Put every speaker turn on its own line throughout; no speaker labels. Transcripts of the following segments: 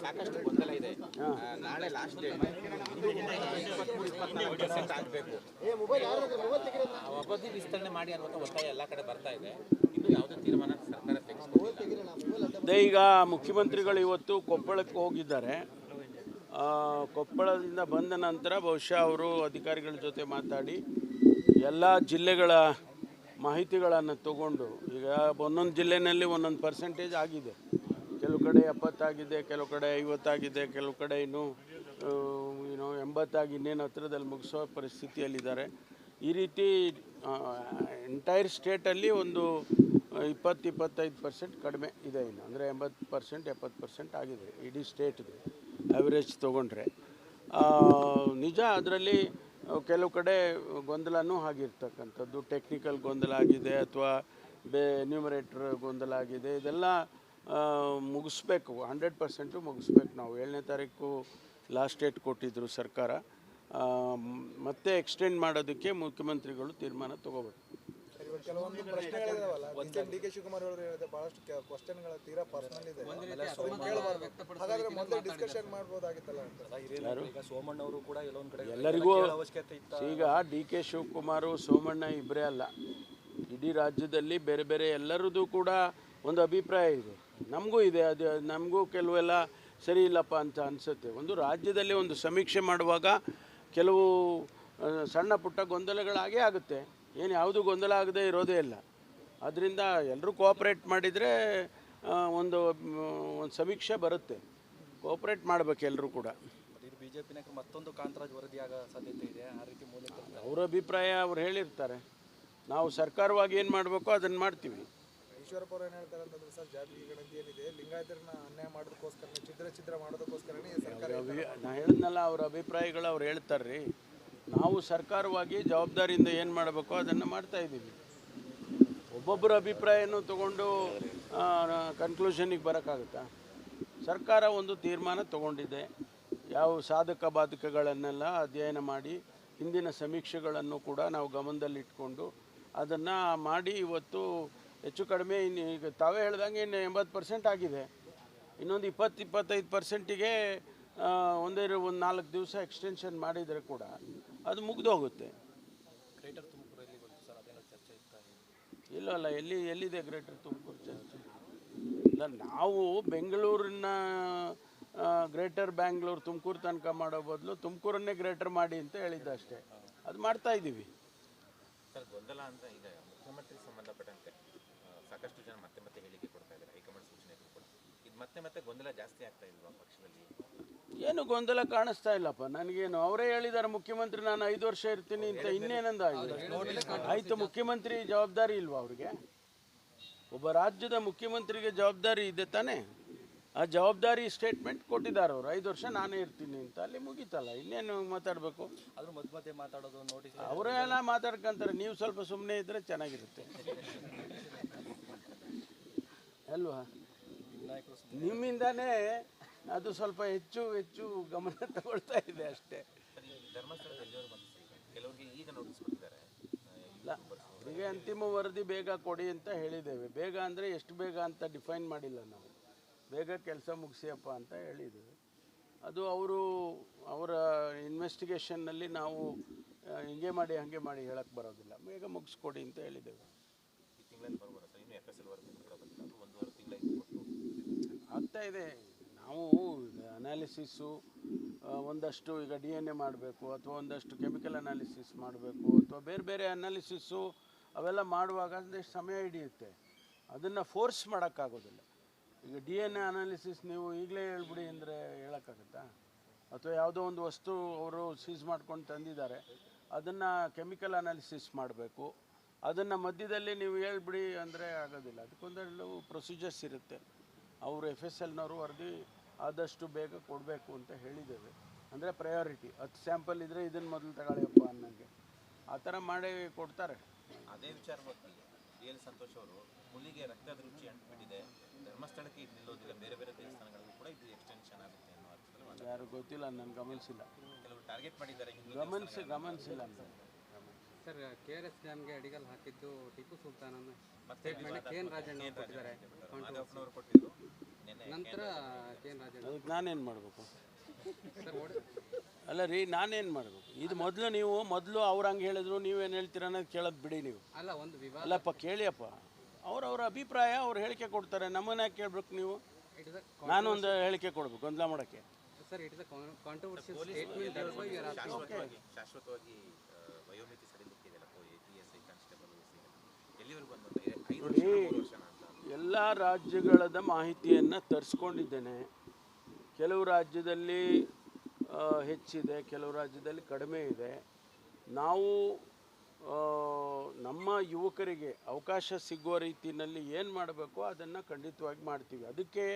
ಸಾಕಷ್ಟು ಗೊಂದಲ ಇದೆ. ನಾಳೆ ಲಾಸ್ಟ್ ಡೇಟ್ ಆಗಬೇಕು, ಅವಧಿ ವಿಸ್ತರಣೆ ಮಾಡಿ ಅನ್ನುವಂಥ ಒತ್ತಾಯ ಎಲ್ಲ ಕಡೆ ಬರ್ತಾ ಇದೆ. ಇನ್ನು ಯಾವುದೇ ತೀರ್ಮಾನ ಸರ್ಕಾರ ತೆಗೆದುಕೊಂಡಿಲ್ಲ.
ಈಗ ಮುಖ್ಯಮಂತ್ರಿಗಳು ಇವತ್ತು ಕೊಪ್ಪಳಕ್ಕೆ ಹೋಗಿದ್ದಾರೆ. ಕೊಪ್ಪಳದಿಂದ ಬಂದ ನಂತರ ಬಹುಶಃ ಅವರು ಅಧಿಕಾರಿಗಳ ಜೊತೆ ಮಾತಾಡಿ ಎಲ್ಲ ಜಿಲ್ಲೆಗಳ ಮಾಹಿತಿಗಳನ್ನು ತಗೊಂಡು, ಈಗ ಒಂದೊಂದು ಜಿಲ್ಲೆಯಲ್ಲಿ ಒಂದೊಂದು ಪರ್ಸೆಂಟೇಜ್ ಆಗಿದೆ. ಕೆಲವು ಕಡೆ 70 ಆಗಿದೆ, ಕೆಲವು ಕಡೆ 50 ಆಗಿದೆ, ಕೆಲವು ಕಡೆ ಇನ್ನೂ 80 ಇನ್ನೇನು ಹತ್ತಿರದಲ್ಲಿ ಮುಗಿಸೋ ಪರಿಸ್ಥಿತಿಯಲ್ಲಿದ್ದಾರೆ. ಈ ರೀತಿ ಎಂಟೈರ್ ಸ್ಟೇಟಲ್ಲಿ ಒಂದು 20-25% ಕಡಿಮೆ ಇದೆ ಇನ್ನು, ಅಂದರೆ 80% 70% ಆಗಿದೆ ಇಡೀ ಸ್ಟೇಟ್ದು ಆ್ಯಾವ್ರೇಜ್ ತೊಗೊಂಡ್ರೆ. ನಿಜ ಅದರಲ್ಲಿ ಕೆಲವು ಕಡೆ ಗೊಂದಲನೂ ಆಗಿರ್ತಕ್ಕಂಥದ್ದು, ಟೆಕ್ನಿಕಲ್ ಗೊಂದಲ ಆಗಿದೆ ಅಥವಾ ಎನ್ಯೂಮರೇಟರ್ ಗೊಂದಲ ಆಗಿದೆ. ಇದೆಲ್ಲ ಮುಗಿಸ್ಬೇಕು, 100% ಮುಗಿಸ್ಬೇಕು. ನಾವು 7ನೇ ತಾರೀಕು ಲಾಸ್ಟ್ ಡೇಟ್ ಕೊಟ್ಟಿದ್ದರು ಸರ್ಕಾರ. ಮತ್ತೆ ಎಕ್ಸ್ಟೆಂಡ್ ಮಾಡೋದಕ್ಕೆ ಮುಖ್ಯಮಂತ್ರಿಗಳು ತೀರ್ಮಾನ ತಗೋಬೇಕು.
ಕೆಲವೊಂದು ಪ್ರಶ್ನೆಗಳಿದಾವಲ್ಲ, ಡಿ ಕೆ ಶಿವಕುಮಾರ್ ಅವರು ಹೇಳಿದೆ, ಬಹಳಷ್ಟು ಕ್ವಶನ್ಗಳ ತೀರಾ ಪರ್ಸನಲ್ ಇದೆ, ಹಾಗಾದ್ರೆ ಮೊದಲೇ ಡಿಸ್ಕಷನ್ ಮಾಡ್ಬೋದಾಗಿತ್ತಲ್ಲ ಅಂತ. ಸೋಮಣ್ಣ ಅವರು ಕೂಡ
ಎಲ್ಲರಿಗೂ ಈಗ ಡಿ ಕೆ ಶಿವಕುಮಾರ್ ಸೋಮಣ್ಣ ಇಬ್ಬರೇ ಅಲ್ಲ, ಇಡೀ ರಾಜ್ಯದಲ್ಲಿ ಬೇರೆ ಬೇರೆ ಎಲ್ಲರದ್ದು ಕೂಡ ಒಂದು ಅಭಿಪ್ರಾಯ ಇದೆ. ನಮಗೂ ಇದೆ, ಅದು ನಮಗೂ ಕೆಲವೆಲ್ಲ ಸರಿ ಇಲ್ಲಪ್ಪ ಅಂತ ಅನಿಸುತ್ತೆ. ಒಂದು ರಾಜ್ಯದಲ್ಲಿ ಒಂದು ಸಮೀಕ್ಷೆ ಮಾಡುವಾಗ ಕೆಲವು ಸಣ್ಣ ಪುಟ್ಟ ಗೊಂದಲಗಳಾಗೇ ಆಗುತ್ತೆ. ಏನು ಯಾವುದು ಗೊಂದಲ ಆಗದೆ ಇರೋದೇ ಇಲ್ಲ. ಅದರಿಂದ ಎಲ್ಲರೂ ಕೋಆಪ್ರೇಟ್ ಮಾಡಿದರೆ ಒಂದು ಸಮೀಕ್ಷೆ ಬರುತ್ತೆ. ಕೋಆಪ್ರೇಟ್ ಮಾಡಬೇಕು ಎಲ್ಲರೂ ಕೂಡ.
ಬಿಜೆಪಿನ ಮತ್ತೊಂದು ಕಾಂತರಾಜ್ ವರದಿಯಾಗ ಸಾಧ್ಯತೆ ಇದೆ, ಆ ರೀತಿ ಮೂಲಕ
ಅವರ ಅಭಿಪ್ರಾಯ ಅವ್ರು ಹೇಳಿರ್ತಾರೆ. ನಾವು ಸರ್ಕಾರವಾಗಿ ಏನು ಮಾಡಬೇಕೋ ಅದನ್ನು ಮಾಡ್ತೀವಿ.
ಈಶ್ವರಪ್ಪ ಅವರು ಏನು ಹೇಳ್ತಾರೆ ಅಂತಂದ್ರೆ, ಸರ್ ಜಾತಿ ಗಣತಿ ಏನಿದೆ ಲಿಂಗಾಯತರನ್ನ ಅನ್ಯಾಯ ಮಾಡೋದಕ್ಕೋಸ್ಕರ ಛಿದ್ರ ಮಾಡೋದಕ್ಕೋಸ್ಕರನೇ ಸರ್ಕಾರ.
ನಾನು ಹೇಳಿದ್ನಲ್ಲ, ಅವ್ರ ಅಭಿಪ್ರಾಯಗಳು ಅವ್ರು ಹೇಳ್ತಾರೆ ರೀ. ನಾವು ಸರ್ಕಾರವಾಗಿ ಜವಾಬ್ದಾರಿಯಿಂದ ಏನು ಮಾಡಬೇಕೋ ಅದನ್ನು ಮಾಡ್ತಾಯಿದ್ದೀವಿ. ಒಬ್ಬೊಬ್ಬರ ಅಭಿಪ್ರಾಯನೂ ತಗೊಂಡು ಕನ್ಕ್ಲೂಷನಿಗೆ ಬರೋಕ್ಕಾಗುತ್ತಾ? ಸರ್ಕಾರ ಒಂದು ತೀರ್ಮಾನ ತಗೊಂಡಿದೆ. ಯಾವ ಸಾಧಕ ಬಾಧಕಗಳನ್ನೆಲ್ಲ ಅಧ್ಯಯನ ಮಾಡಿ ಹಿಂದಿನ ಸಮೀಕ್ಷೆಗಳನ್ನು ಕೂಡ ನಾವು ಗಮನದಲ್ಲಿಟ್ಕೊಂಡು ಅದನ್ನು ಮಾಡಿ ಇವತ್ತು ಹೆಚ್ಚು ಕಡಿಮೆ ಈಗ ತಾವೇ ಹೇಳ್ದಂಗೆ ಇನ್ನು 80% ಆಗಿದೆ. ಇನ್ನೊಂದು 20-25%ಗೆ ಒಂದು 4 ದಿವಸ ಎಕ್ಸ್ಟೆನ್ಷನ್ ಮಾಡಿದರೆ ಕೂಡ ಅದು ಮುಗಿದೋಗುತ್ತೆ.
ಗ್ರೇಟರ್ ತುಮಕೂರಲ್ಲಿ ಸರ್ ಅದೇನೋ ಚರ್ಚೆ ಇತ್ತು.
ಇಲ್ಲಲ್ಲ, ಎಲ್ಲಿದೆ ಗ್ರೇಟರ್ ತುಮಕೂರು ಚರ್ಚೆ? ಇಲ್ಲ, ನಾವು ಬೆಂಗಳೂರಿನ ಗ್ರೇಟರ್ ಬ್ಯಾಂಗ್ಳೂರು ತುಮಕೂರು ತನಕ ಮಾಡೋ ಬದಲು ತುಮಕೂರನ್ನೇ ಗ್ರೇಟರ್ ಮಾಡಿ ಅಂತ ಹೇಳಿದ್ದೆ ಅಷ್ಟೇ. ಅದು ಮಾಡ್ತಾ ಇದ್ದೀವಿ.
ಸರ್, ಗೊಂದಲ ಅಂತ ಈಗ ಮುಖ್ಯಮಂತ್ರಿ ಸಂಬಂಧಪಟ್ಟಂತೆ ಸಾಕಷ್ಟು ಜನ ಮತ್ತೆ ಮತ್ತೆ ಹೇಳಿಕೆ ಕೊಡ್ತಾ ಇದ್ದಾರೆ, ಹೈಕಮಾಂಡ್ ಸೂಚನೆಗಳು ಕೂಡ. ಇದು ಮತ್ತೆ ಗೊಂದಲ ಜಾಸ್ತಿ ಆಗ್ತಾ ಇಲ್ವಾ ಪಕ್ಷದಲ್ಲಿ?
ಏನು ಗೊಂದಲ ಕಾಣಿಸ್ತಾ ಇಲ್ಲಪ್ಪ ನನಗೇನು. ಅವರೇ ಹೇಳಿದ್ದಾರೆ ಮುಖ್ಯಮಂತ್ರಿ ನಾನು 5 ವರ್ಷ ಇರ್ತೀನಿ ಅಂತ. ಇನ್ನೇನಂದ ಆಯಿತು, ಮುಖ್ಯಮಂತ್ರಿ ಜವಾಬ್ದಾರಿ ಇಲ್ವಾ ಅವ್ರಿಗೆ? ಒಬ್ಬ ರಾಜ್ಯದ ಮುಖ್ಯಮಂತ್ರಿಗೆ ಜವಾಬ್ದಾರಿ ಇದೆ ತಾನೇ. ಆ ಜವಾಬ್ದಾರಿ ಸ್ಟೇಟ್ಮೆಂಟ್ ಕೊಟ್ಟಿದ್ದಾರೆ ಅವರು, 5 ವರ್ಷ ನಾನೇ ಇರ್ತೀನಿ ಅಂತ. ಅಲ್ಲಿ ಮುಗೀತಲ್ಲ, ಇನ್ನೇನು ಮಾತಾಡಬೇಕು?
ಅದ್ರ ಮಧ್ಯೆ ಮಾತಾಡೋದು ನೋಟಿಸ್
ಅವರೆಲ್ಲ ಮಾತಾಡ್ಕೊಂತಾರೆ. ನೀವು ಸ್ವಲ್ಪ ಸುಮ್ಮನೆ ಇದ್ದರೆ ಚೆನ್ನಾಗಿರುತ್ತೆ ಅಲ್ವಾ? ನಿಮ್ಮಿಂದಾನೇ ಅದು ಸ್ವಲ್ಪ ಹೆಚ್ಚು ಗಮನ ತಗೊಳ್ತಾ ಇದೆ ಅಷ್ಟೇ. ಇಲ್ಲ, ಅವರಿಗೆ ಅಂತಿಮ ವರದಿ ಬೇಗ ಕೊಡಿ ಅಂತ ಹೇಳಿದ್ದೇವೆ. ಬೇಗ ಅಂದರೆ ಎಷ್ಟು ಬೇಗ ಅಂತ ಡಿಫೈನ್ ಮಾಡಿಲ್ಲ ನಾವು. ಬೇಗ ಕೆಲಸ ಮುಗಿಸಿಯಪ್ಪ ಅಂತ ಹೇಳಿದ್ದೇವೆ. ಅದು ಅವರ ಇನ್ವೆಸ್ಟಿಗೇಷನ್ನಲ್ಲಿ ನಾವು ಹಿಂಗೆ ಮಾಡಿ ಹಾಗೆ ಮಾಡಿ ಹೇಳಕ್ಕೆ ಬರೋದಿಲ್ಲ. ಬೇಗ ಮುಗಿಸ್ಕೊಡಿ ಅಂತ ಹೇಳಿದ್ದೇವೆ. ಆಗ್ತಾ ಇದೆ. ನಾವು ಅನಾಲಿಸಿಸ್ಸು ಒಂದಷ್ಟು ಈಗ DNA ಮಾಡಬೇಕು, ಅಥವಾ ಒಂದಷ್ಟು ಕೆಮಿಕಲ್ ಅನಾಲಿಸಿಸ್ ಮಾಡಬೇಕು, ಅಥವಾ ಬೇರೆ ಬೇರೆ ಅನಾಲಿಸಿಸ್ಸು ಅವೆಲ್ಲ ಮಾಡುವಾಗ ಒಂದಷ್ಟು ಸಮಯ ಹಿಡಿಯುತ್ತೆ. ಅದನ್ನು ಫೋರ್ಸ್ ಮಾಡೋಕ್ಕಾಗೋದಿಲ್ಲ. ಈಗ DNA ಅನಾಲಿಸಿಸ್ ನೀವು ಈಗಲೇ ಹೇಳ್ಬಿಡಿ ಅಂದರೆ ಹೇಳೋಕ್ಕಾಗುತ್ತಾ? ಅಥವಾ ಯಾವುದೋ ಒಂದು ವಸ್ತು ಅವರು ಸೀಸ್ ಮಾಡ್ಕೊಂಡು ತಂದಿದ್ದಾರೆ, ಅದನ್ನು ಕೆಮಿಕಲ್ ಅನಾಲಿಸಿಸ್ ಮಾಡಬೇಕು. ಅದನ್ನು ಮಧ್ಯದಲ್ಲಿ ನೀವು ಹೇಳ್ಬಿಡಿ ಅಂದರೆ ಆಗೋದಿಲ್ಲ. ಅದಕ್ಕೊಂದೆರಡು ಪ್ರೊಸೀಜರ್ಸ್ ಇರುತ್ತೆ. ಅವರು FSLನವರು ವರದಿ ಆದಷ್ಟು ಬೇಗ ಕೊಡಬೇಕು ಅಂತ ಹೇಳಿದ್ದೇವೆ. ಅಂದರೆ ಪ್ರಯಾರಿಟಿ 10 ಸ್ಯಾಂಪಲ್ ಇದ್ದರೆ ಇದನ್ನು ಮೊದಲು ತಗೊಳ್ಳಿಯಪ್ಪ ಅನ್ನಂಗೆ ಆ ಥರ ಮಾಡಿ ಕೊಡ್ತಾರೆ.
ಅದೇ ವಿಚಾರವಾಗಿ DL ಸಂತೋಷ್ ಅವರು ಹುಲಿಗೆ ರಕ್ತದ ರುಚಿ ಅಂಟಿಬಿಟ್ಟಿದೆ, ಧರ್ಮಸ್ಥಳಕ್ಕೆ ಇದು ನಿಲ್ಲೋದಿಲ್ಲ, ಬೇರೆ ಬೇರೆ ದೇವಸ್ಥಾನಗಳಿಗೂ ಕೂಡ ಇದು ಎಕ್ಸ್ಟೆನ್ಷನ್ ಆಗುತ್ತೆ ಅನ್ನೋ ಅರ್ಥದಲ್ಲಿ
ಯಾರು ಗೊತ್ತಿಲ್ಲ, ನಾನು ಗಮನಿಸಿಲ್ಲ.
ಕೆಲವರು ಟಾರ್ಗೆಟ್ ಮಾಡಿದ್ದಾರೆ,
ಗಮನಿಸಿಲ್ಲ ಅಂತ.
ಸರ್, KRS ಡ್ಯಾಮ್ಗೆ ಅಡಿಗಲ್ ಹಾಕಿದ್ದು ಟಿಪ್ಪು ಸುಲ್ತಾನನ್ನು ಸ್ಟೇಟ್ಮೆಂಟ್ KN ರಾಜಣ್ಣ ಕೊಟ್ಟಿದ್ದಾರೆ.
ಕೊಟ್ಟಿದ್ರು.
ನಂತರ ಕೆ.ಎನ್. ರಾಜೇಂದ್ರ
ಅದಕ್ಕೆ ನಾನೇನು ಮಾಡಬೇಕು?
ಸರ್
ಅಲ್ಲ ರೀ, ನಾನೇನು ಮಾಡಬೇಕು? ಇದು ಮೊದಲು ಅವ್ರು ಹಂಗೆ ಹೇಳಿದ್ರು, ನೀವೇನು ಹೇಳ್ತೀರ ಅನ್ನೋದು ಕೇಳೋದು ಬಿಡಿ ನೀವು.
ಅಲ್ಲ ಒಂದು ವಿವಾದ
ಅಲ್ಲಪ್ಪ ಕೇಳಿಯಪ್ಪ, ಅವ್ರ ಅಭಿಪ್ರಾಯ ಅವ್ರು ಹೇಳಿಕೆ ಕೊಡ್ತಾರೆ, ನಮ್ಮನ್ನ ಯಾಕೆ ಕೇಳ್ಬೇಕು ನೀವು?
ಇಟ್ ಇಸ್
ನಾನು ಒಂದು ಹೇಳಿಕೆ ಕೊಡ್ಬೇಕು ಗೊಂದಲ ಮಾಡೋಕ್ಕೆ?
Sir it is controversial statement that's why we are asking.
ಶಾಶ್ವತವಾಗಿ ವಯೋಮಿತಿ ಸಡಿಲಿಕ್ಕೆ ಇದೆಯಲ್ಲ APSI ಕಾನ್ಸ್ಟೇಬಲ್ ಎಲ್ಲಿವರೆಗೂ ಬಂದ್ಬಿಟ್ಟು 5
ನೋಡಿ,
ವರ್ಷ ಅಂತ
ಎಲ್ಲ ರಾಜ್ಯಗಳದ ಮಾಹಿತಿಯನ್ನು ತರಿಸ್ಕೊಂಡಿದ್ದೇನೆ. ಕೆಲವು ರಾಜ್ಯದಲ್ಲಿ ಹೆಚ್ಚಿದೆ, ಕೆಲವು ರಾಜ್ಯದಲ್ಲಿ ಕಡಿಮೆ ಇದೆ. ನಾವು ನಮ್ಮ ಯುವಕರಿಗೆ ಅವಕಾಶ ಸಿಗುವ ರೀತಿಯಲ್ಲಿ ಏನು ಮಾಡಬೇಕು ಅದನ್ನು ಖಂಡಿತವಾಗಿ ಮಾಡ್ತೀವಿ. ಅದಕ್ಕೆ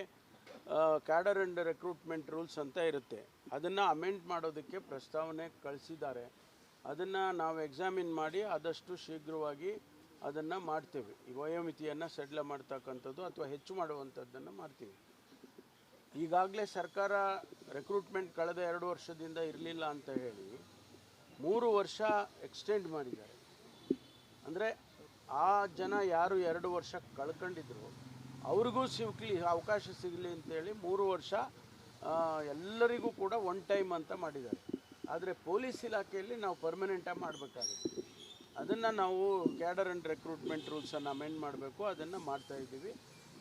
ಕ್ಯಾಡರ್ ಆ್ಯಂಡ್ ರೆಕ್ರೂಟ್ಮೆಂಟ್ ರೂಲ್ಸ್ ಅಂತ ಇರುತ್ತೆ, ಅದನ್ನು ಅಮೆಂಡ್ ಮಾಡೋದಕ್ಕೆ ಪ್ರಸ್ತಾವನೆ ಕಳಿಸಿದ್ದಾರೆ. ಅದನ್ನು ನಾವು ಎಕ್ಸಾಮಿನ್ ಮಾಡಿ ಆದಷ್ಟು ಶೀಘ್ರವಾಗಿ ಅದನ್ನು ಮಾಡ್ತೇವೆ. ಈ ವಯೋಮಿತಿಯನ್ನು ಸಡಿಲ ಮಾಡ್ತಕ್ಕಂಥದ್ದು ಅಥವಾ ಹೆಚ್ಚು ಮಾಡುವಂಥದ್ದನ್ನು ಮಾಡ್ತೀವಿ. ಈಗಾಗಲೇ ಸರ್ಕಾರ ರೆಕ್ರೂಟ್ಮೆಂಟ್ ಕಳೆದ 2 ವರ್ಷದಿಂದ ಇರಲಿಲ್ಲ ಅಂತ ಹೇಳಿ 3 ವರ್ಷ ಎಕ್ಸ್ಟೆಂಡ್ ಮಾಡಿದ್ದಾರೆ. ಅಂದರೆ ಆ ಜನ ಯಾರು 2 ವರ್ಷ ಕಳ್ಕೊಂಡಿದ್ರು ಅವ್ರಿಗೂ ಅವಕಾಶ ಸಿಗಲಿ ಅಂತೇಳಿ 3 ವರ್ಷ ಎಲ್ಲರಿಗೂ ಕೂಡ ಒನ್ ಟೈಮ್ ಅಂತ ಮಾಡಿದ್ದಾರೆ. ಆದರೆ ಪೊಲೀಸ್ ಇಲಾಖೆಯಲ್ಲಿ ನಾವು ಪರ್ಮನೆಂಟಾಗಿ ಮಾಡಬೇಕಾಗುತ್ತೆ. ಅದನ್ನು ನಾವು ಕ್ಯಾಡರ್ ಆ್ಯಂಡ್ ರೆಕ್ರೂಟ್ಮೆಂಟ್ ರೂಲ್ಸನ್ನು ಅಮೆಂಡ್ ಮಾಡಬೇಕು, ಅದನ್ನು ಮಾಡ್ತಾಯಿದ್ದೀವಿ.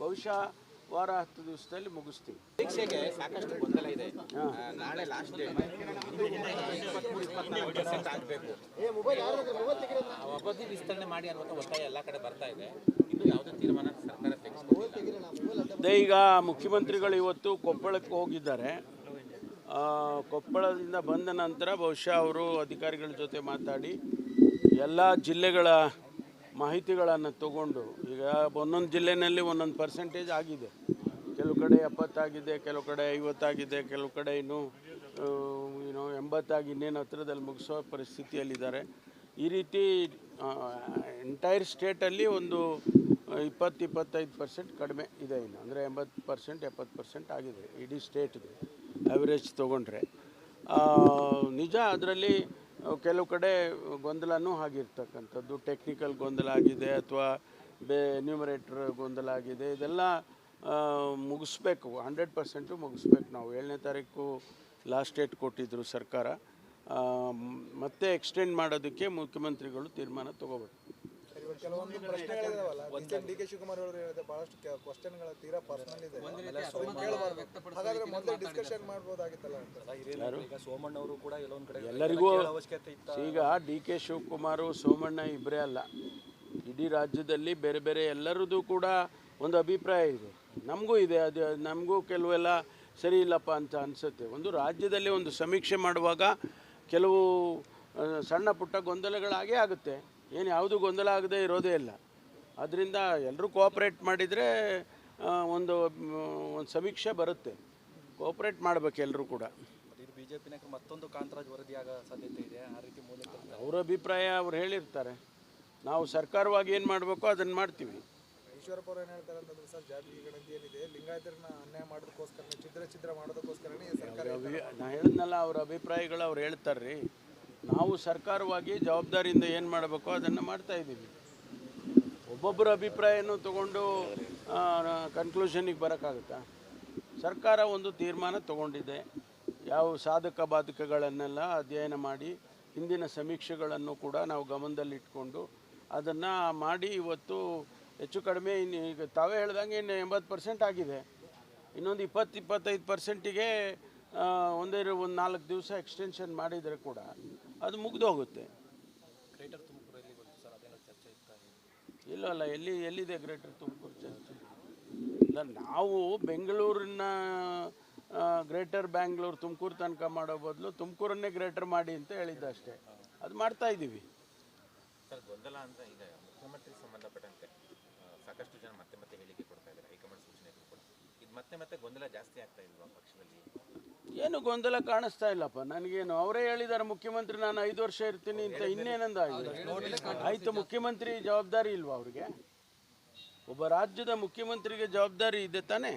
ಬಹುಶಃ ವಾರ 10 ದಿವಸದಲ್ಲಿ ಮುಗಿಸ್ತೀವಿ.
ಪರೀಕ್ಷೆಗೆ ಸಾಕಷ್ಟು ಗೊಂದಲ ಇದೆ. ನಾಳೆ ಲಾಸ್ಟ್ ಡೇಟ್, ಆಗಬೇಕು, ಅವಧಿ ವಿಸ್ತರಣೆ ಮಾಡಿ ಅನ್ನುವಂಥ ಒತ್ತಾಯ ಎಲ್ಲ ಕಡೆ ಬರ್ತಾ ಇದೆ. ಇನ್ನು ಯಾವುದೇ ತೀರ್ಮಾನ ಸರ್ಕಾರ ತೆಗೆದುಕೊಂಡಿಲ್ಲ.
ಈಗ ಮುಖ್ಯಮಂತ್ರಿಗಳು ಇವತ್ತು ಕೊಪ್ಪಳಕ್ಕೆ ಹೋಗಿದ್ದಾರೆ. ಕೊಪ್ಪಳದಿಂದ ಬಂದ ನಂತರ ಬಹುಶಃ ಅವರು ಅಧಿಕಾರಿಗಳ ಜೊತೆ ಮಾತಾಡಿ ಎಲ್ಲ ಜಿಲ್ಲೆಗಳ ಮಾಹಿತಿಗಳನ್ನು ತಗೊಂಡು, ಈಗ ಒಂದೊಂದು ಜಿಲ್ಲೆಯಲ್ಲಿ ಒಂದೊಂದು ಪರ್ಸೆಂಟೇಜ್ ಆಗಿದೆ. ಕೆಲವು ಕಡೆ 70 ಆಗಿದೆ, ಕೆಲವು ಕಡೆ 50 ಆಗಿದೆ, ಕೆಲವು ಕಡೆ ಇನ್ನೂ 80 ಇನ್ನೇನು ಹತ್ತಿರದಲ್ಲಿ ಮುಗಿಸೋ ಪರಿಸ್ಥಿತಿಯಲ್ಲಿದ್ದಾರೆ. ಈ ರೀತಿ ಎಂಟೈರ್ ಸ್ಟೇಟಲ್ಲಿ ಒಂದು 20-25% ಕಡಿಮೆ ಇದೆ ಇನ್ನು, ಅಂದರೆ 80% 70% ಆಗಿದೆ ಇಡೀ ಸ್ಟೇಟ್ದು ಆ್ಯಾವ್ರೇಜ್ ತೊಗೊಂಡ್ರೆ. ನಿಜ ಅದರಲ್ಲಿ ಕೆಲವು ಕಡೆ ಗೊಂದಲನೂ ಆಗಿರ್ತಕ್ಕಂಥದ್ದು, ಟೆಕ್ನಿಕಲ್ ಗೊಂದಲ ಆಗಿದೆ ಅಥವಾ ಎನ್ಯೂಮರೇಟರ್ ಗೊಂದಲ ಆಗಿದೆ. ಇದೆಲ್ಲ ಮುಗಿಸ್ಬೇಕು, 100% ಮುಗಿಸ್ಬೇಕು. ನಾವು 7ನೇ ತಾರೀಕು ಲಾಸ್ಟ್ ಡೇಟ್ ಕೊಟ್ಟಿದ್ದರು ಸರ್ಕಾರ. ಮತ್ತೆ ಎಕ್ಸ್ಟೆಂಡ್ ಮಾಡೋದಕ್ಕೆ ಮುಖ್ಯಮಂತ್ರಿಗಳು ತೀರ್ಮಾನ ತಗೋಬೇಕು.
ಕೆಲವೊಂದು ಪ್ರಶ್ನೆಗಳಿದಾವಲ್ಲ, ಡಿ.ಕೆ. ಶಿವಕುಮಾರ್ ಅವರು ಹೇಳಿದೆ, ಬಹಳಷ್ಟು ಕ್ವಶನ್ಗಳ ತೀರಾ ಪರ್ಸನಲ್ ಇದೆ, ಹಾಗಾದ್ರೆ ಮೊದಲೇ ಡಿಸ್ಕಷನ್ ಮಾಡ್ಬೋದಾಗಿತ್ತಲ್ಲ ಅಂತ.
ಸೋಮಣ್ಣ ಅವರು ಕೂಡ
ಎಲ್ಲರಿಗೂ ಈಗ ಡಿ.ಕೆ. ಶಿವಕುಮಾರ್ ಸೋಮಣ್ಣ ಇಬ್ಬರೇ ಅಲ್ಲ, ಇಡೀ ರಾಜ್ಯದಲ್ಲಿ ಬೇರೆ ಬೇರೆ ಎಲ್ಲರದ್ದು ಕೂಡ ಒಂದು ಅಭಿಪ್ರಾಯ ಇದೆ. ನಮಗೂ ಇದೆ, ಅದು ನಮಗೂ ಕೆಲವೆಲ್ಲ ಸರಿ ಇಲ್ಲಪ್ಪ ಅಂತ ಅನಿಸುತ್ತೆ. ಒಂದು ರಾಜ್ಯದಲ್ಲಿ ಒಂದು ಸಮೀಕ್ಷೆ ಮಾಡುವಾಗ ಕೆಲವು ಸಣ್ಣ ಪುಟ್ಟ ಗೊಂದಲಗಳಾಗೇ ಆಗುತ್ತೆ. ಏನು ಯಾವುದು ಗೊಂದಲ ಆಗದೆ ಇರೋದೇ ಇಲ್ಲ. ಅದರಿಂದ ಎಲ್ಲರೂ ಕೋಆಪ್ರೇಟ್ ಮಾಡಿದರೆ ಒಂದು ಸಮೀಕ್ಷೆ ಬರುತ್ತೆ. ಕೋಆಪ್ರೇಟ್ ಮಾಡಬೇಕು ಎಲ್ಲರೂ ಕೂಡ.
ಬಿಜೆಪಿನ ಮತ್ತೊಂದು ಕಾಂತರಾಜ್ ವರದಿ ಆಗೋ ಸಾಧ್ಯತೆ ಇದೆ, ಆ ರೀತಿ ಮೂಲಕ
ಅವರ ಅಭಿಪ್ರಾಯ ಅವ್ರು ಹೇಳಿರ್ತಾರೆ. ನಾವು ಸರ್ಕಾರವಾಗಿ ಏನು ಮಾಡಬೇಕು ಅದನ್ನು ಮಾಡ್ತೀವಿ.
ಈಶ್ವರಪ್ಪ ಅವರು ಏನು ಹೇಳ್ತಾರೆ ಅಂತಂದ್ರೆ, ಸರ್ ಜಾತಿ ಗಣತಿ ಏನಿದೆ ಲಿಂಗಾಯತರನ್ನ ಅನ್ಯಾಯ ಮಾಡೋದಕ್ಕೋಸ್ಕರ ಛಿದ್ರ ಮಾಡೋದಕ್ಕೋಸ್ಕರನೇ ಸರ್ಕಾರ.
ನಾ ಹೇಳಿದ್ನಲ್ಲ, ಅವ್ರ ಅಭಿಪ್ರಾಯಗಳು ಅವ್ರು ಹೇಳ್ತಾರೆ ರೀ. ನಾವು ಸರ್ಕಾರವಾಗಿ ಜವಾಬ್ದಾರಿಯಿಂದ ಏನು ಮಾಡಬೇಕು ಅದನ್ನು ಮಾಡ್ತಾಯಿದ್ದೀವಿ. ಒಬ್ಬೊಬ್ಬರ ಅಭಿಪ್ರಾಯನೂ ತೊಗೊಂಡು ಕನ್ಕ್ಲೂಷನಿಗೆ ಬರೋಕ್ಕಾಗುತ್ತಾ? ಸರ್ಕಾರ ಒಂದು ತೀರ್ಮಾನ ತೊಗೊಂಡಿದೆ. ಯಾವ ಸಾಧಕ ಬಾಧಕಗಳನ್ನೆಲ್ಲ ಅಧ್ಯಯನ ಮಾಡಿ ಹಿಂದಿನ ಸಮೀಕ್ಷೆಗಳನ್ನು ಕೂಡ ನಾವು ಗಮನದಲ್ಲಿಟ್ಕೊಂಡು ಅದನ್ನು ಮಾಡಿ ಇವತ್ತು ಹೆಚ್ಚು ಕಡಿಮೆ ಈಗ ತಾವೇ ಹೇಳ್ದಂಗೆ ಇನ್ನು 80% ಆಗಿದೆ. ಇನ್ನೊಂದು 20-25%ಗೆ ಒಂದು 4 ದಿವಸ ಎಕ್ಸ್ಟೆನ್ಷನ್ ಮಾಡಿದರೆ ಕೂಡ ಅದು ಮುಗಿದೋಗುತ್ತೆ.
ಗ್ರೇಟರ್ ತುಮಕೂರಲ್ಲಿ ಸರ್ ಅದೇನೋ ಚರ್ಚೆ ಇತ್ತು.
ಇಲ್ಲಲ್ಲ, ಎಲ್ಲಿದೆ ಗ್ರೇಟರ್ ತುಮಕೂರು ಚರ್ಚೆ? ಇಲ್ಲ, ನಾವು ಬೆಂಗಳೂರಿನ ಗ್ರೇಟರ್ ಬ್ಯಾಂಗ್ಳೂರು ತುಮಕೂರು ತನಕ ಮಾಡೋ ಬದಲು ತುಮಕೂರನ್ನೇ ಗ್ರೇಟರ್ ಮಾಡಿ ಅಂತ ಹೇಳಿದ್ದೆ ಅಷ್ಟೇ. ಅದು ಮಾಡ್ತಾ ಇದ್ದೀವಿ.
ಸರ್ ಗೊಂದಲ ಅಂತ ಈಗ ಮುಖ್ಯಮಂತ್ರಿ ಸಂಬಂಧಪಟ್ಟಂತೆ ಸಾಕಷ್ಟು ಜನ ಮತ್ತೆ ಮತ್ತೆ ಹೇಳಿಕೆ ಕೊಡ್ತಾ ಇದ್ದಾರೆ, ಹೈಕಮಾಂಡ್ ಸೂಚನೆಗಳು ಕೂಡ. ಇದು ಮತ್ತೆ ಗೊಂದಲ ಜಾಸ್ತಿ ಆಗ್ತಾ ಇಲ್ವಾ ಪಕ್ಷದಲ್ಲಿ?
ಏನು ಗೊಂದಲ ಕಾಣಿಸ್ತಾ ಇಲ್ಲಪ್ಪ ನನಗೇನು. ಅವರೇ ಹೇಳಿದ್ದಾರೆ ಮುಖ್ಯಮಂತ್ರಿ ನಾನು 5 ವರ್ಷ ಇರ್ತೀನಿ ಅಂತ. ಇನ್ನೇನಂದ ಆಯಿತು, ಮುಖ್ಯಮಂತ್ರಿ ಜವಾಬ್ದಾರಿ ಇಲ್ವಾ ಅವ್ರಿಗೆ? ಒಬ್ಬ ರಾಜ್ಯದ ಮುಖ್ಯಮಂತ್ರಿಗೆ ಜವಾಬ್ದಾರಿ ಇದೆ ತಾನೇ.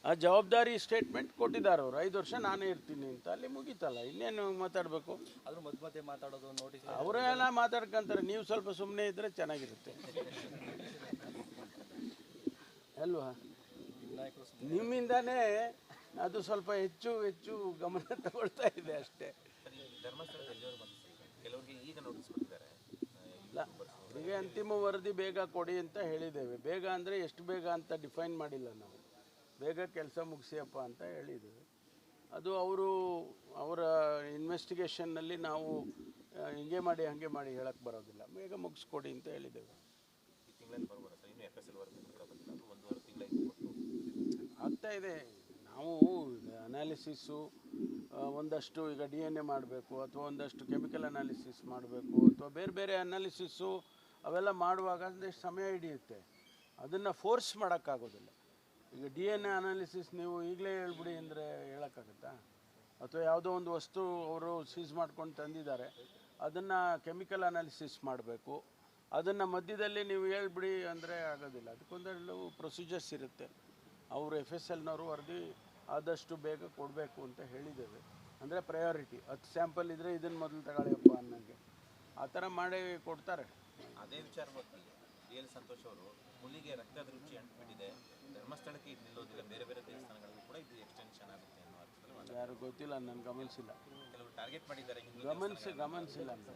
ಆ ಜವಾಬ್ದಾರಿ ಸ್ಟೇಟ್ಮೆಂಟ್ ಕೊಟ್ಟಿದ್ದಾರೆ ಅವರು, 5 ವರ್ಷ ನಾನೇ ಇರ್ತೀನಿ ಅಂತ. ಅಲ್ಲಿ ಮುಗೀತಲ್ಲ, ಇನ್ನೇನು ಮಾತಾಡಬೇಕು?
ಆದರೂ ಮಧ್ಯೆ ಮಾತಾಡೋದು ನೋಟಿಸ್
ಅವರೆಲ್ಲ ಮಾತಾಡ್ಕೊಂತಾರೆ. ನೀವು ಸ್ವಲ್ಪ ಸುಮ್ಮನೆ ಇದ್ದರೆ ಚೆನ್ನಾಗಿರುತ್ತೆ ಅಲ್ವಾ?
ನಾಯಕರು
ನಿಮ್ಮಿಂದಾನೇ ಅದು ಸ್ವಲ್ಪ ಹೆಚ್ಚು ಗಮನ ತಗೊಳ್ತಾ ಇದೆ ಅಷ್ಟೇ.
ಸರ್, ಈ ಧರ್ಮಸ್ಥಳದ ಎಲ್ಲಿವರೆಗೂ ಬಂತು ಸರ್? ಕೆಲವರಿಗೆ ಈಗ ನೋಟಿಸ್ ಕೊಟ್ಟಿದ್ದಾರೆ.
ಇಲ್ಲ, ಅವರಿಗೆ ಅಂತಿಮ ವರದಿ ಬೇಗ ಕೊಡಿ ಅಂತ ಹೇಳಿದ್ದೇವೆ. ಬೇಗ ಅಂದರೆ ಎಷ್ಟು ಬೇಗ ಅಂತ ಡಿಫೈನ್ ಮಾಡಿಲ್ಲ ನಾವು. ಬೇಗ ಕೆಲಸ ಮುಗಿಸಿಯಪ್ಪ ಅಂತ ಹೇಳಿದ್ದೇವೆ. ಅದು ಅವರ ಇನ್ವೆಸ್ಟಿಗೇಷನ್ನಲ್ಲಿ ನಾವು ಹಿಂಗೆ ಮಾಡಿ ಹಾಗೆ ಮಾಡಿ ಹೇಳಕ್ಕೆ ಬರೋದಿಲ್ಲ. ಬೇಗ ಮುಗಿಸ್ಕೊಡಿ ಅಂತ ಹೇಳಿದ್ದೇವೆ.
ಈ ತಿಂಗಳಲ್ಲಿ ಬರ್ಬೋದಾ ಸರ್? ಇನ್ನು FSL ವರದಿ ಕೂಡ ಬಂದಿಲ್ಲ, ಅದು 1.5 ತಿಂಗಳ ಕೊಟ್ಟು
ಆಗ್ತಾ ಇದೆ. ನಾವು ಅನಾಲಿಸಿಸ್ಸು ಒಂದಷ್ಟು ಈಗ DNA ಮಾಡಬೇಕು, ಅಥವಾ ಒಂದಷ್ಟು ಕೆಮಿಕಲ್ ಅನಾಲಿಸಿಸ್ ಮಾಡಬೇಕು, ಅಥವಾ ಬೇರೆ ಅನಾಲಿಸಿಸ್ಸು ಅವೆಲ್ಲ ಮಾಡುವಾಗ ಒಂದಷ್ಟು ಸಮಯ ಹಿಡಿಯುತ್ತೆ. ಅದನ್ನು ಫೋರ್ಸ್ ಮಾಡೋಕ್ಕಾಗೋದಿಲ್ಲ. ಈಗ DNA ಅನಾಲಿಸಿಸ್ ನೀವು ಈಗಲೇ ಹೇಳ್ಬಿಡಿ ಅಂದರೆ ಹೇಳೋಕ್ಕಾಗತ್ತಾ? ಅಥವಾ ಯಾವುದೋ ಒಂದು ವಸ್ತು ಅವರು ಸೀಸ್ ಮಾಡ್ಕೊಂಡು ತಂದಿದ್ದಾರೆ, ಅದನ್ನು ಕೆಮಿಕಲ್ ಅನಾಲಿಸಿಸ್ ಮಾಡಬೇಕು, ಅದನ್ನು ಮಧ್ಯದಲ್ಲಿ ನೀವು ಹೇಳ್ಬಿಡಿ ಅಂದರೆ ಆಗೋದಿಲ್ಲ. ಅದಕ್ಕೊಂದೆರಡು ಪ್ರೊಸೀಜರ್ಸ್ ಇರುತ್ತೆ. ಅವರು FSLನವರು ವರದಿ ಆದಷ್ಟು ಬೇಗ ಕೊಡಬೇಕು ಅಂತ ಹೇಳಿದ್ದೇವೆ. ಅಂದರೆ ಪ್ರಯಾರಿಟಿ 10 ಸ್ಯಾಂಪಲ್ ಇದ್ದರೆ ಇದನ್ನು ಮೊದಲು ತಗೊಳ್ಳಿಯಪ್ಪ ಅನ್ನೋಂಗೆ ಆ ಥರ ಮಾಡಿ ಕೊಡ್ತಾರೆ.
ಅದೇ ವಿಚಾರವಾಗಿ DL ಸಂತೋಷ್ ಅವರು ಹುಲಿಗೆ ರಕ್ತದ ರುಚಿ ಅಂಟಿಬಿಟ್ಟಿದೆ, ಧರ್ಮಸ್ಥಳಕ್ಕೆ ಇದು ನಿಲ್ಲೋದಿಲ್ಲ, ಬೇರೆ ದೇವಸ್ಥಾನಗಳಿಗೂ ಕೂಡ ಇದು ಎಕ್ಸ್ಟೆನ್ಷನ್ ಆಗುತ್ತೆ ಅನ್ನೋ ಅರ್ಥದಲ್ಲಿ
ಯಾರು ಗೊತ್ತಿಲ್ಲ, ನನಗೆ ಗಮನಿಸಿಲ್ಲ.
ಕೆಲವರು ಟಾರ್ಗೆಟ್ ಮಾಡಿದ್ದಾರೆ.
ಗಮನಿಸಿಲ್ಲ ಅಂತ.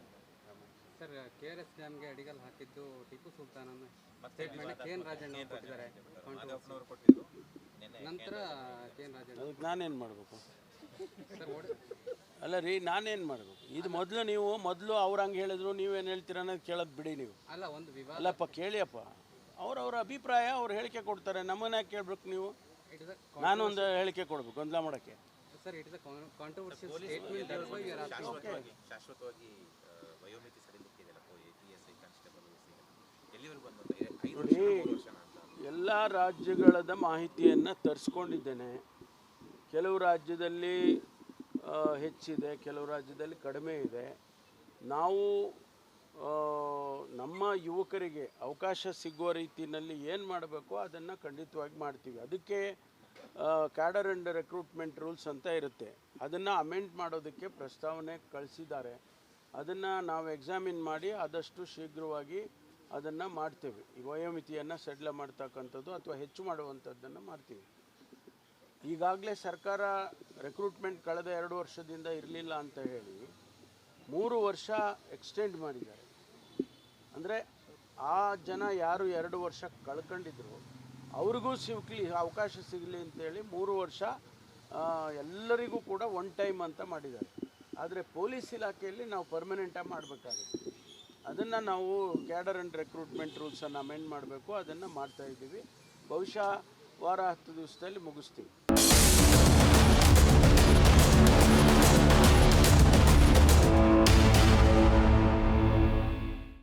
ಸರ್, KRS ಡ್ಯಾಮ್ಗೆ ಅಡಿಗಲ್ ಹಾಕಿದ್ದು ಟಿಪ್ಪು ಸುಲ್ತಾನ್ ಅನ್ನೋ ಸ್ಟೇಟ್ಮೆಂಟ್ KN ರಾಜಣ್ಣ ಕೊಟ್ಟಿದ್ದಾರೆ.
ಮಾಧವಪ್ಪನವರು ಕೊಟ್ಟಿದ್ರು ನಿನ್ನೆ.
ನಂತರ KN ರಾಜಣ್ಣ
ಅದಕ್ಕೆ ನಾನೇನು ಮಾಡಬೇಕು?
ಸರ್
ಅಲ್ಲ ರೀ, ನಾನೇನು ಮಾಡಬೇಕು? ಇದು ಮೊದಲು ಅವ್ರು ಹಂಗೆ ಹೇಳಿದ್ರು, ನೀವೇನು ಹೇಳ್ತೀರ ಅನ್ನೋದು ಕೇಳೋದು ಬಿಡಿ ನೀವು.
ಅಲ್ಲ, ಒಂದು ವಿವಾದ.
ಅಲ್ಲಪ್ಪ, ಕೇಳಿಯಪ್ಪ, ಅವ್ರ ಅಭಿಪ್ರಾಯ ಅವ್ರು ಹೇಳಿಕೆ ಕೊಡ್ತಾರೆ. ನಮ್ಮನ್ನ ಯಾಕೆ ಕೇಳ್ಬೇಕು ನೀವು? ನಾನು ಒಂದು ಹೇಳಿಕೆ ಕೊಡ್ಬೇಕು ಗೊಂದಲ ಮಾಡೋಕ್ಕೆ?
Sir, it is a controversial statement. That's why we are asking.
ಶಾಶ್ವತವಾಗಿ ವಯೋಮಿತಿ ಸಡಿಲಿಕ್ಕಿದೆಯಲ್ಲ, PSI ಕಾನ್ಸ್ಟೇಬಲ್ ಎಲ್ಲಿವರೆಗೂ ಬಂದು 5 ವರ್ಷ ಅಂತ
ಎಲ್ಲ ರಾಜ್ಯಗಳದ ಮಾಹಿತಿಯನ್ನು ತರಿಸ್ಕೊಂಡಿದ್ದೇನೆ. ಕೆಲವು ರಾಜ್ಯದಲ್ಲಿ ಹೆಚ್ಚಿದೆ, ಕೆಲವು ರಾಜ್ಯದಲ್ಲಿ ಕಡಿಮೆ ಇದೆ. ನಾವು ನಮ್ಮ ಯುವಕರಿಗೆ ಅವಕಾಶ ಸಿಗುವ ರೀತಿಯಲ್ಲಿ ಏನು ಮಾಡಬೇಕು ಅದನ್ನು ಖಂಡಿತವಾಗಿ ಮಾಡ್ತೀವಿ. ಅದಕ್ಕೆ ಕ್ಯಾಡರ್ ಆ್ಯಂಡ್ ರೆಕ್ರೂಟ್ಮೆಂಟ್ ರೂಲ್ಸ್ ಅಂತ ಇರುತ್ತೆ. ಅದನ್ನು ಅಮೆಂಡ್ ಮಾಡೋದಕ್ಕೆ ಪ್ರಸ್ತಾವನೆ ಕಳಿಸಿದ್ದಾರೆ. ಅದನ್ನು ನಾವು ಎಕ್ಸಾಮಿನ್ ಮಾಡಿ ಆದಷ್ಟು ಶೀಘ್ರವಾಗಿ ಅದನ್ನು ಮಾಡ್ತೇವೆ. ಈ ವಯೋಮಿತಿಯನ್ನು ಸಡಿಲ ಮಾಡ್ತಕ್ಕಂಥದ್ದು ಅಥವಾ ಹೆಚ್ಚು ಮಾಡುವಂಥದ್ದನ್ನು ಮಾಡ್ತೀವಿ. ಈಗಾಗಲೇ ಸರ್ಕಾರ ರೆಕ್ರೂಟ್ಮೆಂಟ್ ಕಳೆದ 2 ವರ್ಷದಿಂದ ಇರಲಿಲ್ಲ ಅಂತ ಹೇಳಿ 3 ವರ್ಷ ಎಕ್ಸ್ಟೆಂಡ್ ಮಾಡಿದ್ದಾರೆ. ಅಂದರೆ ಆ ಜನ ಯಾರು 2 ವರ್ಷ ಕಳ್ಕೊಂಡಿದ್ರು ಅವ್ರಿಗೂ ಅವಕಾಶ ಸಿಗಲಿ ಅಂತೇಳಿ 3 ವರ್ಷ ಎಲ್ಲರಿಗೂ ಕೂಡ 1 ಟೈಮ್ ಅಂತ ಮಾಡಿದ್ದಾರೆ. ಆದರೆ ಪೊಲೀಸ್ ಇಲಾಖೆಯಲ್ಲಿ ನಾವು ಪರ್ಮನೆಂಟಾಗಿ ಮಾಡಬೇಕಾಗುತ್ತೆ. ಅದನ್ನು ನಾವು ಕ್ಯಾಡರ್ ಆ್ಯಂಡ್ ರೆಕ್ರೂಟ್ಮೆಂಟ್ ರೂಲ್ಸನ್ನು ಅಮೆಂಡ್ ಮಾಡಬೇಕು. ಅದನ್ನು ಮಾಡ್ತಾಯಿದ್ದೀವಿ. ಬಹುಶಃ ವಾರ 10 ದಿವಸದಲ್ಲಿ ಮುಗಿಸ್ತೀವಿ.